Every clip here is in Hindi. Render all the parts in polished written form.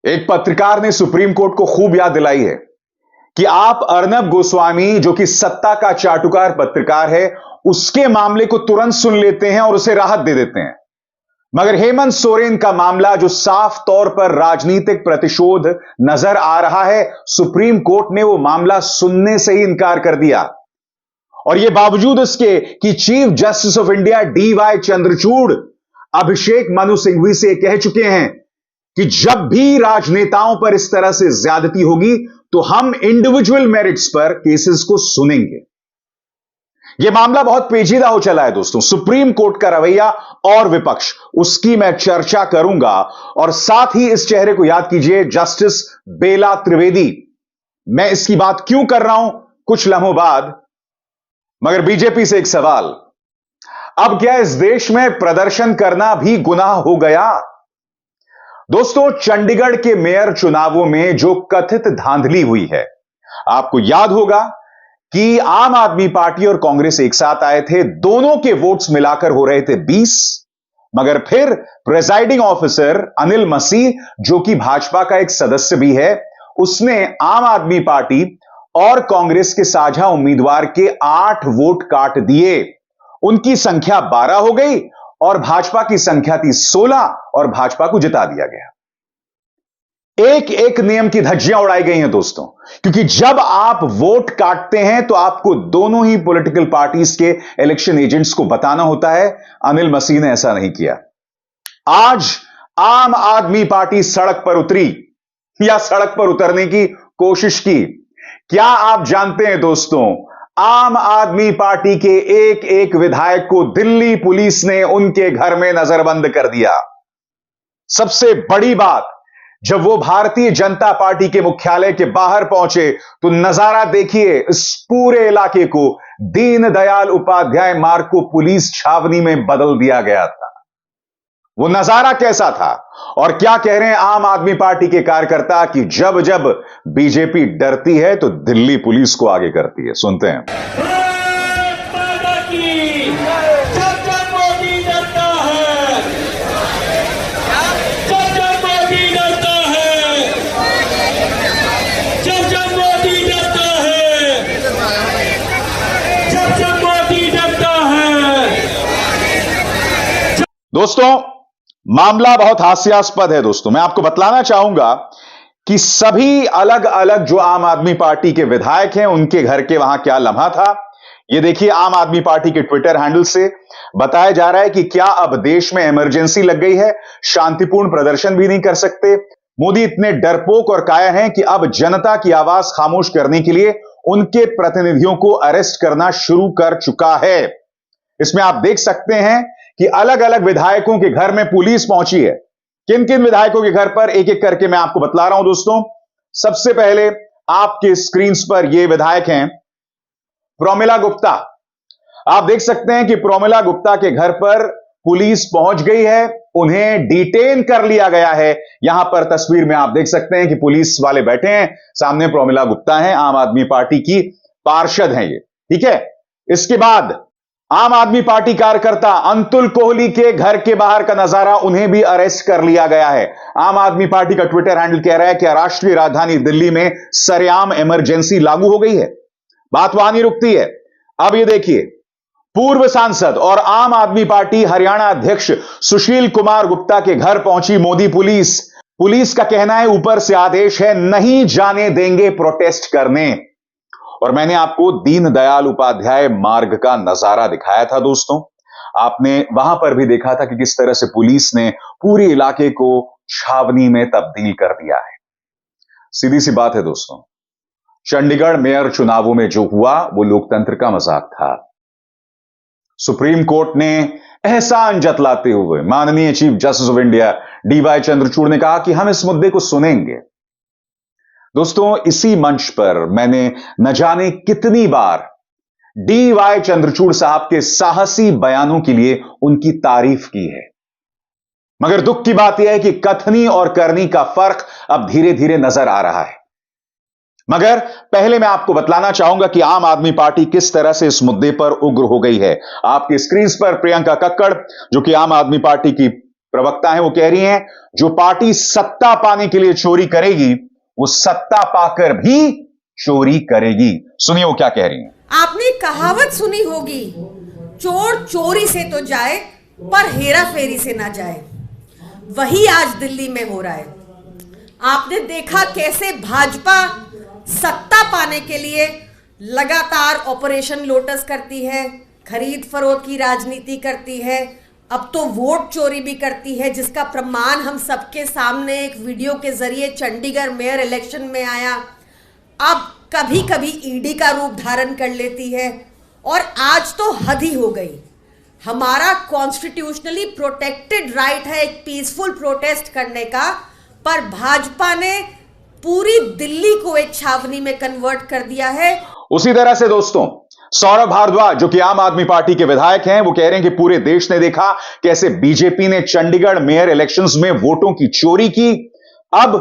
एक पत्रकार ने सुप्रीम कोर्ट को खूब याद दिलाई है कि आप अर्नब गोस्वामी, जो कि सत्ता का चाटुकार पत्रकार है, उसके मामले को तुरंत सुन लेते हैं और उसे राहत दे देते हैं। मगर हेमंत सोरेन का मामला, जो साफ तौर पर राजनीतिक प्रतिशोध नजर आ रहा है, सुप्रीम कोर्ट ने वो मामला सुनने से ही इनकार कर दिया। और यह बावजूद उसके कि chief justice of India DY Chandrachud Abhishek Manu Singhvi से कह चुके हैं कि जब भी राजनेताओं पर इस तरह से ज्यादती होगी तो हम इंडिविजुअल मेरिट्स पर केसेस को सुनेंगे। यह मामला बहुत पेचीदा हो चला है दोस्तों। सुप्रीम कोर्ट का रवैया और विपक्ष, उसकी मैं चर्चा करूंगा। और साथ ही इस चेहरे को याद कीजिए, जस्टिस बेला त्रिवेदी। मैं इसकी बात क्यों कर रहा हूं कुछ लम्हों बाद। मगर बीजेपी से एक सवाल, अब क्या इस देश में प्रदर्शन करना भी गुनाह हो गया? दोस्तों, चंडीगढ़ के मेयर चुनावों में जो कथित धांधली हुई है, आपको याद होगा कि आम आदमी पार्टी और कांग्रेस एक साथ आए थे, दोनों के वोट्स मिलाकर हो रहे थे 20। मगर फिर प्रिजाइडिंग ऑफिसर अनिल मसीह, जो कि भाजपा का एक सदस्य भी है, उसने आम आदमी पार्टी और कांग्रेस के साझा उम्मीदवार के 8 वोट काट दिए। उनकी संख्या 12 हो गई और भाजपा की संख्या थी 16 और भाजपा को जिता दिया गया। एक एक नियम की धज्जियां उड़ाई गई हैं दोस्तों, क्योंकि जब आप वोट काटते हैं तो आपको दोनों ही पॉलिटिकल पार्टीज के इलेक्शन एजेंट्स को बताना होता है। अनिल मसीह ने ऐसा नहीं किया। आज आम आदमी पार्टी सड़क पर उतरी या सड़क पर उतरने की कोशिश की। क्या आप जानते हैं दोस्तों, आम आदमी पार्टी के एक एक विधायक को दिल्ली पुलिस ने उनके घर में नजरबंद कर दिया। सबसे बड़ी बात, जब वो भारतीय जनता पार्टी के मुख्यालय के बाहर पहुंचे तो नजारा देखिए, इस पूरे इलाके को दीनदयाल उपाध्याय मार्ग को पुलिस छावनी में बदल दिया गया था। वो नजारा कैसा था? और क्या कह रहे हैं आम आदमी पार्टी के कार्यकर्ता कि जब जब बीजेपी डरती है तो दिल्ली पुलिस को आगे करती है। सुनते हैं। दोस्तों, मामला बहुत हास्यास्पद है दोस्तों। मैं आपको बतलाना चाहूंगा कि सभी अलग अलग जो आम आदमी पार्टी के विधायक हैं, उनके घर के वहां क्या लम्हा था। यह देखिए, आम आदमी पार्टी के ट्विटर हैंडल से बताया जा रहा है कि क्या अब देश में इमरजेंसी लग गई है, शांतिपूर्ण प्रदर्शन भी नहीं कर सकते। मोदी इतने डरपोक और कायर हैं कि अब जनता की आवाज खामोश करने के लिए उनके प्रतिनिधियों को अरेस्ट करना शुरू कर चुका है। इसमें आप देख सकते हैं कि अलग अलग विधायकों के घर में पुलिस पहुंची है। किन किन विधायकों के घर पर, एक एक करके मैं आपको बतला रहा हूं दोस्तों। सबसे पहले आपके स्क्रीन पर ये विधायक हैं प्रोमिला गुप्ता। आप देख सकते हैं कि प्रोमिला गुप्ता के घर पर पुलिस पहुंच गई है, उन्हें डिटेन कर लिया गया है। यहां पर तस्वीर में आप देख सकते हैं कि पुलिस वाले बैठे हैं, सामने प्रोमिला गुप्ता हैं, आम आदमी पार्टी की पार्षद हैं ये, ठीक है। इसके बाद आम आदमी पार्टी कार्यकर्ता अंतुल कोहली के घर के बाहर का नजारा, उन्हें भी अरेस्ट कर लिया गया है। आम आदमी पार्टी का ट्विटर हैंडल कह रहा है कि राष्ट्रीय राजधानी दिल्ली में सरेआम इमरजेंसी लागू हो गई है। बात वहां नहीं रुकती है। अब ये देखिए, पूर्व सांसद और आम आदमी पार्टी हरियाणा अध्यक्ष सुशील कुमार गुप्ता के घर पहुंची मोदी पुलिस। पुलिस का कहना है ऊपर से आदेश है, नहीं जाने देंगे प्रोटेस्ट करने। और मैंने आपको दीनदयाल उपाध्याय मार्ग का नजारा दिखाया था दोस्तों। आपने वहां पर भी देखा था कि किस तरह से पुलिस ने पूरे इलाके को छावनी में तब्दील कर दिया है। सीधी सी बात है दोस्तों, चंडीगढ़ मेयर चुनावों में जो हुआ वो लोकतंत्र का मजाक था। सुप्रीम कोर्ट ने एहसान जतलाते हुए माननीय chief justice of India DY Chandrachud ने कहा कि हम इस मुद्दे को सुनेंगे। दोस्तों, इसी मंच पर मैंने न जाने कितनी बार DY चंद्रचूड़ साहब के साहसी बयानों के लिए उनकी तारीफ की है। मगर दुख की बात यह है कि कथनी और करनी का फर्क अब धीरे धीरे नजर आ रहा है। मगर पहले मैं आपको बतलाना चाहूंगा कि आम आदमी पार्टी किस तरह से इस मुद्दे पर उग्र हो गई है। आपकी स्क्रीन पर प्रियंका कक्कड़, जो कि आम आदमी पार्टी की प्रवक्ता हैं वो कह रही हैं जो पार्टी सत्ता पाने के लिए चोरी करेगी वो सत्ता पाकर भी चोरी करेगी। सुनिए वो क्या कह रही हैं। आपने कहावत सुनी होगी, चोर चोरी से तो जाए पर हेरा फेरी से ना जाए। वही आज दिल्ली में हो रहा है। आपने देखा कैसे भाजपा सत्ता पाने के लिए लगातार ऑपरेशन लोटस करती है, खरीद फरोख्त की राजनीति करती है, अब तो वोट चोरी भी करती है, जिसका प्रमाण हम सबके सामने एक वीडियो के जरिए चंडीगढ़ मेयर इलेक्शन में आया। अब कभी कभी ईडी का रूप धारण कर लेती है और आज तो हद ही हो गई। हमारा कॉन्स्टिट्यूशनली प्रोटेक्टेड राइट है एक पीसफुल प्रोटेस्ट करने का, पर भाजपा ने पूरी दिल्ली को एक छावनी में कन्वर्ट कर दिया है। उसी तरह से दोस्तों सौरभ भारद्वाज जो कि आम आदमी पार्टी के विधायक हैं वो कह रहे हैं कि पूरे देश ने देखा कैसे बीजेपी ने चंडीगढ़ मेयर इलेक्शंस में वोटों की चोरी की। अब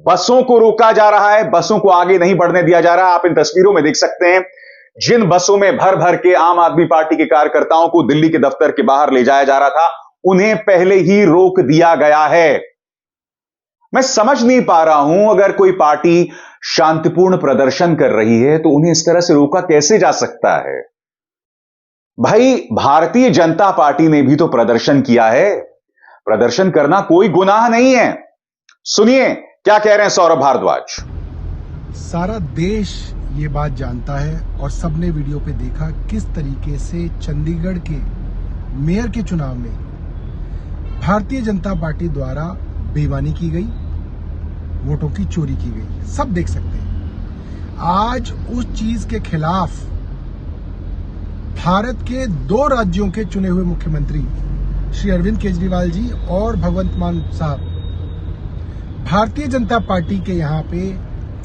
बसों को रोका जा रहा है, बसों को आगे नहीं बढ़ने दिया जा रहा। आप इन तस्वीरों में देख सकते हैं जिन बसों में भर भर के आम आदमी पार्टी के कार्यकर्ताओं को दिल्ली के दफ्तर के बाहर ले जाया जा रहा था, उन्हें पहले ही रोक दिया गया है। मैं समझ नहीं पा रहा हूं, अगर कोई पार्टी शांतिपूर्ण प्रदर्शन कर रही है तो उन्हें इस तरह से रोका कैसे जा सकता है। भाई भारतीय जनता पार्टी ने भी तो प्रदर्शन किया है, प्रदर्शन करना कोई गुनाह नहीं है। सुनिए क्या कह रहे हैं सौरभ भारद्वाज। सारा देश ये बात जानता है और सबने वीडियो पे देखा किस तरीके से चंडीगढ़ के मेयर के चुनाव में भारतीय जनता पार्टी द्वारा बेईमानी की गई, वोटों की चोरी की गई। सब देख सकते हैं। आज उस चीज के खिलाफ भारत के 2 राज्यों के चुने हुए मुख्यमंत्री श्री अरविंद केजरीवाल जी और भगवंत मान साहब भारतीय जनता पार्टी के यहाँ पे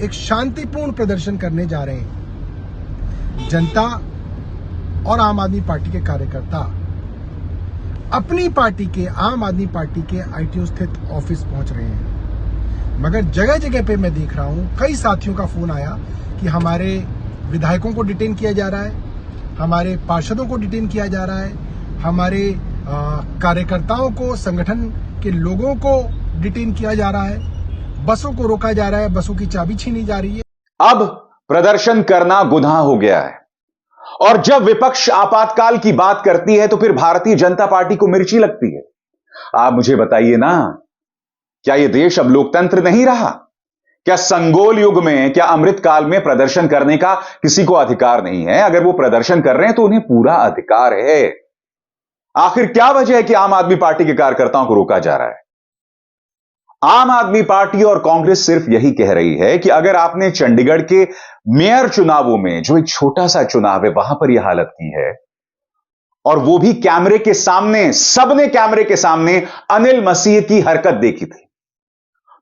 एक शांतिपूर्ण प्रदर्शन करने जा रहे हैं। जनता और आम आदमी पार्टी के कार्यकर्ता अपनी पार्टी के आम आदमी पार्टी के आईटीओ स्थित ऑफिस पहुंच रहे हैं, मगर जगह जगह पे मैं देख रहा हूं कई साथियों का फोन आया कि हमारे विधायकों को डिटेन किया जा रहा है, हमारे पार्षदों को डिटेन किया जा रहा है, हमारे कार्यकर्ताओं को, संगठन के लोगों को डिटेन किया जा रहा है, बसों को रोका जा रहा है, बसों की चाबी छीनी जा रही है। अब प्रदर्शन करना गुनाह हो गया है और जब विपक्ष आपातकाल की बात करती है तो फिर भारतीय जनता पार्टी को मिर्ची लगती है। आप मुझे बताइए ना, क्या यह देश अब लोकतंत्र नहीं रहा? क्या संगोल युग में, क्या अमृत काल में प्रदर्शन करने का किसी को अधिकार नहीं है? अगर वो प्रदर्शन कर रहे हैं तो उन्हें पूरा अधिकार है। आखिर क्या वजह है कि आम आदमी पार्टी के कार्यकर्ताओं को रोका जा रहा है? आम आदमी पार्टी और कांग्रेस सिर्फ यही कह रही है कि अगर आपने चंडीगढ़ के मेयर चुनावों में, जो एक छोटा सा चुनाव है, वहां पर यह हालत की है और वो भी कैमरे के सामने, सबने कैमरे के सामने अनिल मसीह की हरकत देखी थी,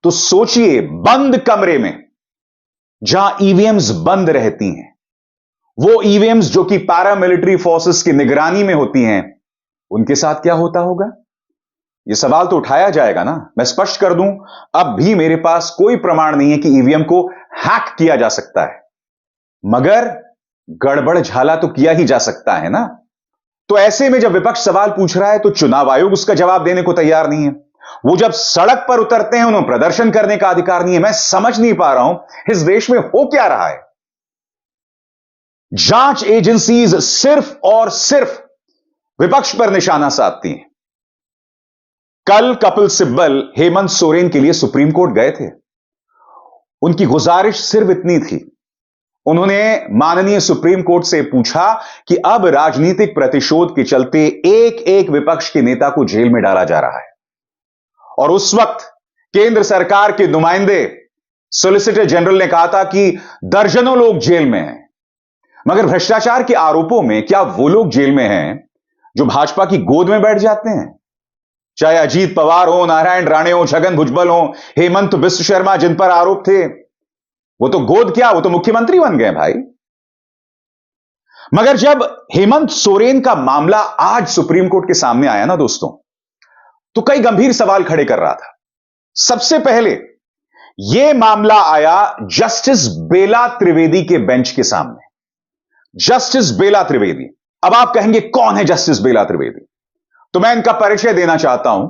तो सोचिए बंद कमरे में जहां ईवीएम्स बंद रहती हैं, वो ईवीएम्स जो कि पैरामिलिट्री फोर्सेस की निगरानी में होती हैं, उनके साथ क्या होता होगा? यह सवाल तो उठाया जाएगा ना। मैं स्पष्ट कर दूं, अब भी मेरे पास कोई प्रमाण नहीं है कि ईवीएम को हैक किया जा सकता है, मगर गड़बड़ झाला तो किया ही जा सकता है ना। तो ऐसे में जब विपक्ष सवाल पूछ रहा है तो चुनाव आयोग उसका जवाब देने को तैयार नहीं है। वो जब सड़क पर उतरते हैं उन्हें प्रदर्शन करने का अधिकार नहीं है। मैं समझ नहीं पा रहा हूं इस देश में हो क्या रहा है। जांच एजेंसीज सिर्फ और सिर्फ विपक्ष पर निशाना साधती हैं। कल कपिल सिब्बल हेमंत सोरेन के लिए सुप्रीम कोर्ट गए थे। उनकी गुजारिश सिर्फ इतनी थी, उन्होंने माननीय सुप्रीम कोर्ट से पूछा कि अब राजनीतिक प्रतिशोध के चलते एक एक विपक्ष के नेता को जेल में डाला जा रहा है और उस वक्त केंद्र सरकार के नुमाइंदे सॉलिसिटर जनरल ने कहा था कि दर्जनों लोग जेल में हैं। मगर भ्रष्टाचार के आरोपों में क्या वो लोग जेल में हैं जो भाजपा की गोद में बैठ जाते हैं? चाहे अजीत पवार हो, नारायण राणे हो, छगन भुजबल हो, हेमंत बिश्व शर्मा, जिन पर आरोप थे, वो तो गोद क्या, वो तो मुख्यमंत्री बन गए भाई। मगर जब हेमंत सोरेन का मामला आज सुप्रीम कोर्ट के सामने आया ना दोस्तों, तो कई गंभीर सवाल खड़े कर रहा था। सबसे पहले यह मामला आया जस्टिस बेला त्रिवेदी के बेंच के सामने। जस्टिस बेला त्रिवेदी, अब आप कहेंगे कौन है जस्टिस बेला त्रिवेदी? तो मैं इनका परिचय देना चाहता हूं।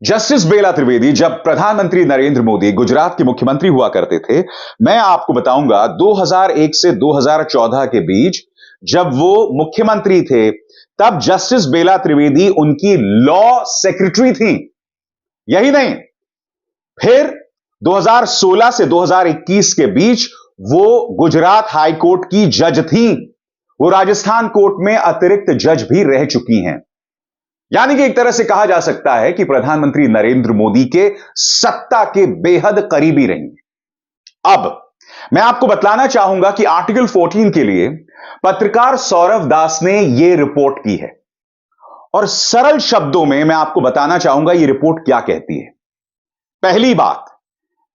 जस्टिस बेला त्रिवेदी जब प्रधानमंत्री नरेंद्र मोदी गुजरात के मुख्यमंत्री हुआ करते थे, मैं आपको बताऊंगा 2001 से 2014 के बीच जब वो मुख्यमंत्री थे, तब जस्टिस बेला त्रिवेदी उनकी लॉ सेक्रेटरी थी। यही नहीं, फिर 2016 से 2021 के बीच वो गुजरात हाई कोर्ट की जज थी। वो राजस्थान कोर्ट में अतिरिक्त जज भी रह चुकी हैं। यानी कि एक तरह से कहा जा सकता है कि प्रधानमंत्री नरेंद्र मोदी के सत्ता के बेहद करीबी रही। अब मैं आपको बतलाना चाहूंगा कि आर्टिकल 14 के लिए पत्रकार सौरभ दास ने यह रिपोर्ट की है और सरल शब्दों में मैं आपको बताना चाहूंगा यह रिपोर्ट क्या कहती है। पहली बात,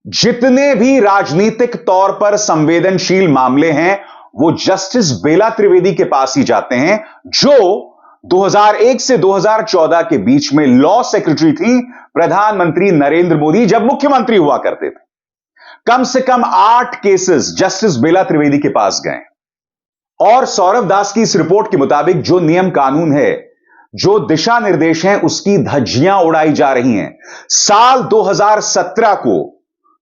जितने भी राजनीतिक तौर पर संवेदनशील मामले हैं वो जस्टिस बेला त्रिवेदी के पास ही जाते हैं, जो 2001 से 2014 के बीच में लॉ सेक्रेटरी थी प्रधानमंत्री नरेंद्र मोदी जब मुख्यमंत्री हुआ करते थे। कम से कम 8 केसेस जस्टिस बेला त्रिवेदी के पास गए और सौरभ दास की इस रिपोर्ट के मुताबिक जो नियम कानून है, जो दिशा निर्देश हैं, उसकी धज्जियां उड़ाई जा रही हैं। साल 2017 को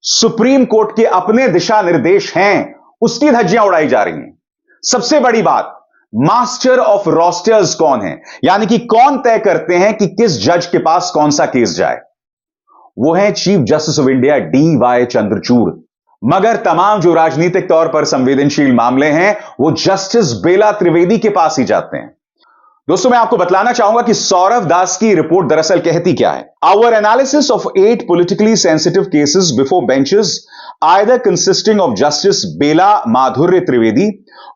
सुप्रीम कोर्ट के अपने दिशा निर्देश हैं, उसकी धज्जियां उड़ाई जा रही हैं। सबसे बड़ी बात, मास्टर ऑफ रोस्टर्स कौन है, यानी कि कौन तय करते हैं कि किस जज के पास कौन सा केस जाए, वो है chief justice of India DY Chandrachud. मगर तमाम जो राजनीतिक तौर पर संवेदनशील मामले हैं वो जस्टिस बेला त्रिवेदी के पास ही जाते हैं। दोस्तों, मैं आपको बतलाना चाहूंगा कि सौरभ दास की रिपोर्ट दरअसल कहती क्या है। Our analysis of 8 politically sensitive cases before benches, either consisting of Justice Bela Madhurya Trivedi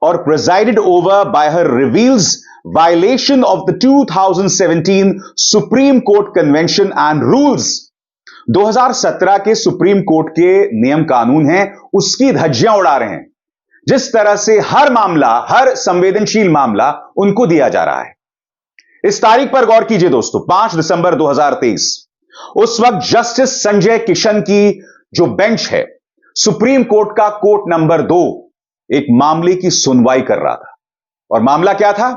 or presided over by her, reveals violation of the 2017 Supreme Court Convention and Rules। 2017 के सुप्रीम कोर्ट के नियम कानून हैं, उसकी धज्जियां उड़ा रहे हैं। जिस तरह से हर मामला, हर संवेदनशील मामला उनको दिया जा रहा है। इस तारीख पर गौर कीजिए दोस्तों, 5 दिसंबर 2023। उस वक्त जस्टिस संजय किशन की जो बेंच है, सुप्रीम कोर्ट का कोर्ट नंबर 2, एक मामले की सुनवाई कर रहा था। और मामला क्या था?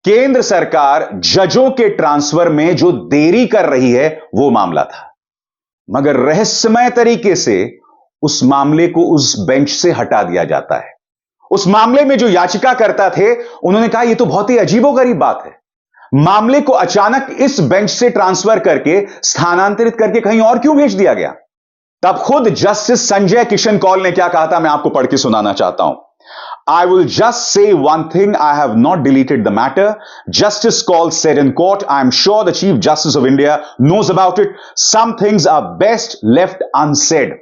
केंद्र सरकार जजों के ट्रांसफर में जो देरी कर रही है, वो मामला था। मगर रहस्यमय तरीके से उस मामले को उस बेंच से हटा दिया जाता है। उस मामले में जो याचिकाकर्ता थे, उन्होंने कहा यह तो बहुत ही अजीबोगरीब बात है, मामले को अचानक इस बेंच से ट्रांसफर करके, स्थानांतरित करके कहीं और क्यों भेज दिया गया? तब खुद जस्टिस संजय किशन कौल ने क्या कहा था, मैं आपको पढ़ के सुनाना चाहता हूं। I will just say one thing, I have not deleted the matter. Justice Kaul said in court, I am sure the Chief Justice of India knows about it. Some things are best left unsaid.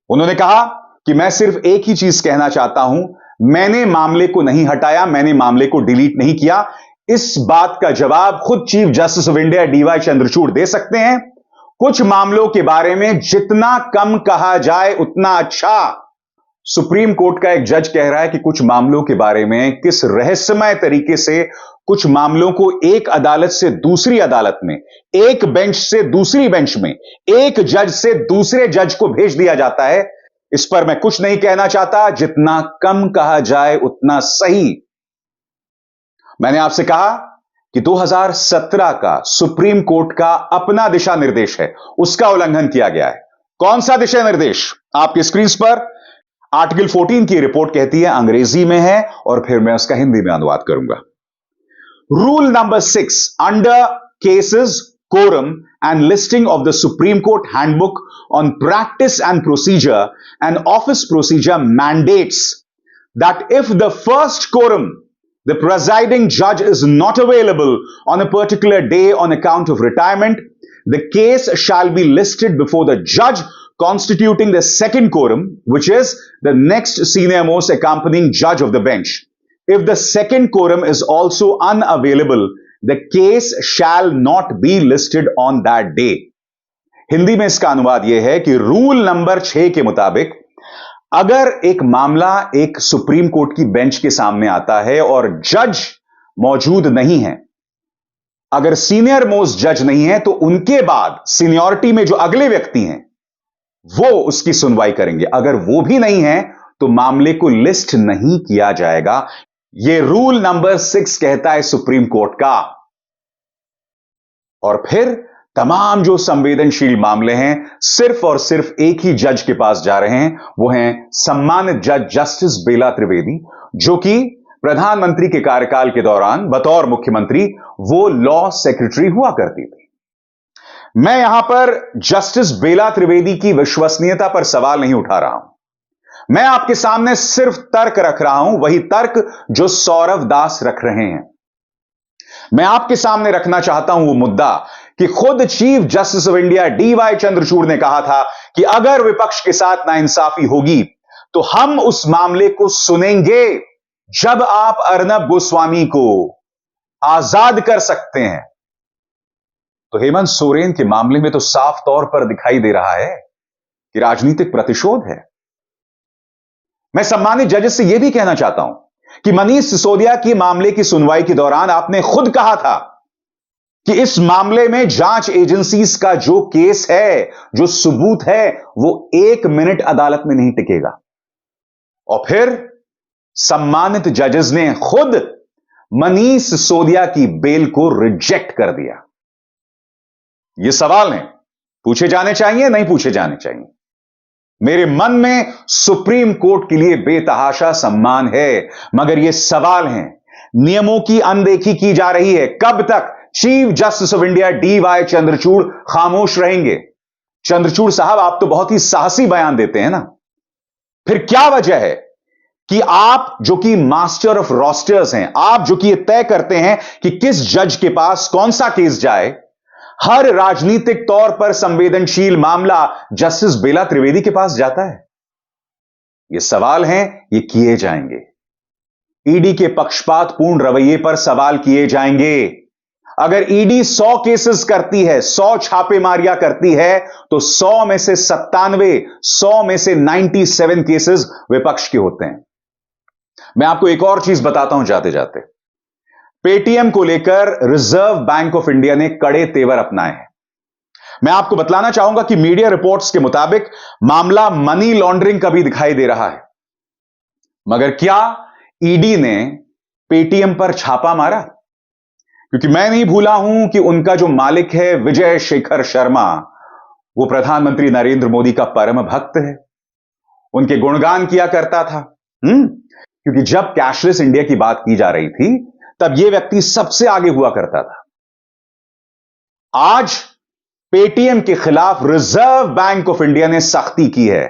उन्होंने कहा कि मैं सिर्फ एक ही चीज कहना चाहता हूं, मैंने मामले को नहीं हटाया, मैंने मामले को डिलीट नहीं किया। इस बात का जवाब खुद chief justice of India DY Chandrachud दे सकते हैं। कुछ मामलों के बारे में जितना कम कहा जाए उतना अच्छा। सुप्रीम कोर्ट का एक जज कह रहा है कि कुछ मामलों के बारे में किस रहस्यमय तरीके से कुछ मामलों को एक अदालत से दूसरी अदालत में, एक बेंच से दूसरी बेंच में, एक जज से दूसरे जज को भेज दिया जाता है। इस पर मैं कुछ नहीं कहना चाहता, जितना कम कहा जाए उतना सही। मैंने आपसे कहा कि 2017 का सुप्रीम कोर्ट का अपना दिशा निर्देश है, उसका उल्लंघन किया गया है। कौन सा दिशा निर्देश? आपकी स्क्रीन पर आर्टिकल 14 की रिपोर्ट कहती है, अंग्रेजी में है और फिर मैं उसका हिंदी में अनुवाद करूंगा। Rule number 6 under cases quorum and listing of the Supreme Court Handbook on Practice and Procedure and Office Procedure mandates that if the first quorum, the presiding judge, is not available on a particular day on account of retirement, the case shall be listed before the judge constituting the second quorum, which is the next senior most accompanying judge of the bench. If the second quorum is also unavailable, the case shall not be listed on that day. Hindi में इसका अनुवाद यह है कि रूल नंबर 6 के मुताबिक अगर एक मामला एक सुप्रीम कोर्ट की बेंच के सामने आता है और जज मौजूद नहीं है, अगर सीनियर मोस्ट जज नहीं है, तो उनके बाद सीनियरिटी में जो अगले व्यक्ति हैं वो उसकी सुनवाई करेंगे। अगर वो भी नहीं है तो मामले को लिस्ट नहीं किया जाएगा। यह रूल नंबर 6 कहता है सुप्रीम कोर्ट का। और फिर तमाम जो संवेदनशील मामले हैं सिर्फ और सिर्फ एक ही जज के पास जा रहे हैं, वो हैं सम्मानित जज जस्टिस बेला त्रिवेदी, जो कि प्रधानमंत्री के कार्यकाल के दौरान बतौर मुख्यमंत्री वो लॉ सेक्रेटरी हुआ करती थी। मैं यहां पर जस्टिस बेला त्रिवेदी की विश्वसनीयता पर सवाल नहीं उठा रहा हूं, मैं आपके सामने सिर्फ तर्क रख रहा हूं, वही तर्क जो सौरव दास रख रहे हैं। मैं आपके सामने रखना चाहता हूं वो मुद्दा कि खुद chief justice of India DY Chandrachud ने कहा था कि अगर विपक्ष के साथ नाइंसाफी होगी तो हम उस मामले को सुनेंगे जब आप अर्नब गोस्वामी को आजाद कर सकते हैं। तो हेमंत सोरेन के मामले में तो साफ तौर पर दिखाई दे रहा है कि राजनीतिक प्रतिशोध है। मैं सम्मानित जजेस से यह भी कहना चाहता हूं कि मनीष सिसोदिया के मामले की सुनवाई के दौरान आपने खुद कहा था कि इस मामले में जांच एजेंसीज का जो केस है, जो सबूत है, वो 1 मिनट अदालत में नहीं टिकेगा। और फिर सम्मानित जजेस ने खुद मनीष सिसोदिया की बेल को रिजेक्ट कर दिया। ये सवाल हैं, पूछे जाने चाहिए, नहीं पूछे जाने चाहिए। मेरे मन में सुप्रीम कोर्ट के लिए बेतहाशा सम्मान है, मगर ये सवाल हैं, नियमों की अनदेखी की जा रही है। कब तक chief justice of India DY Chandrachud खामोश रहेंगे? चंद्रचूड़ साहब, आप तो बहुत ही साहसी बयान देते हैं ना, फिर क्या वजह है कि आप जो कि मास्टर ऑफ रोस्टर्स हैं, आप जो कि यह तय करते हैं कि किस जज के पास कौन सा केस जाए, हर राजनीतिक तौर पर संवेदनशील मामला जस्टिस बेला त्रिवेदी के पास जाता है? ये सवाल हैं, ये किए जाएंगे। ईडी के पक्षपातपूर्ण रवैये पर सवाल किए जाएंगे। अगर ईडी 100 केसेस करती है, 100 छापेमारियां करती है, तो 100 में से 97, 100 में से 97 केसेस विपक्ष के होते हैं। मैं आपको एक और चीज बताता हूं जाते जाते। पेटीएम को लेकर रिजर्व बैंक ऑफ इंडिया ने कड़े तेवर अपनाए हैं। मैं आपको बतलाना चाहूंगा कि मीडिया रिपोर्ट्स के मुताबिक मामला मनी लॉन्ड्रिंग का भी दिखाई दे रहा है। मगर क्या ईडी ने पेटीएम पर छापा मारा? क्योंकि मैं नहीं भूला हूं कि उनका जो मालिक है विजय शेखर शर्मा, वो प्रधानमंत्री नरेंद्र मोदी का परम भक्त है, उनके गुणगान किया करता था। क्योंकि जब कैशलेस इंडिया की बात की जा रही थी, तब यह व्यक्ति सबसे आगे हुआ करता था। आज पेटीएम के खिलाफ रिजर्व बैंक ऑफ इंडिया ने सख्ती की है,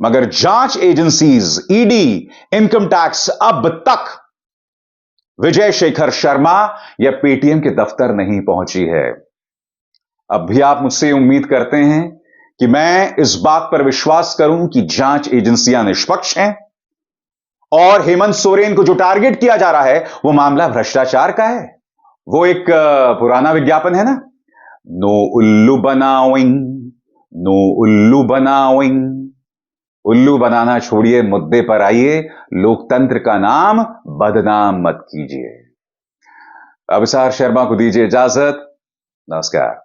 मगर जांच एजेंसीज, ईडी, इनकम टैक्स अब तक विजय शेखर शर्मा या पेटीएम के दफ्तर नहीं पहुंची है। अब भी आप मुझसे उम्मीद करते हैं कि मैं इस बात पर विश्वास करूं कि जांच एजेंसियां निष्पक्ष हैं और हेमंत सोरेन को जो टारगेट किया जा रहा है वो मामला भ्रष्टाचार का है। वो एक पुराना विज्ञापन है ना, नो उल्लू बनाओइंग, नो उल्लू बनाओइंग। उल्लू बनाना छोड़िए, मुद्दे पर आइए, लोकतंत्र का नाम बदनाम मत कीजिए। अभिसार शर्मा को दीजिए इजाजत। नमस्कार।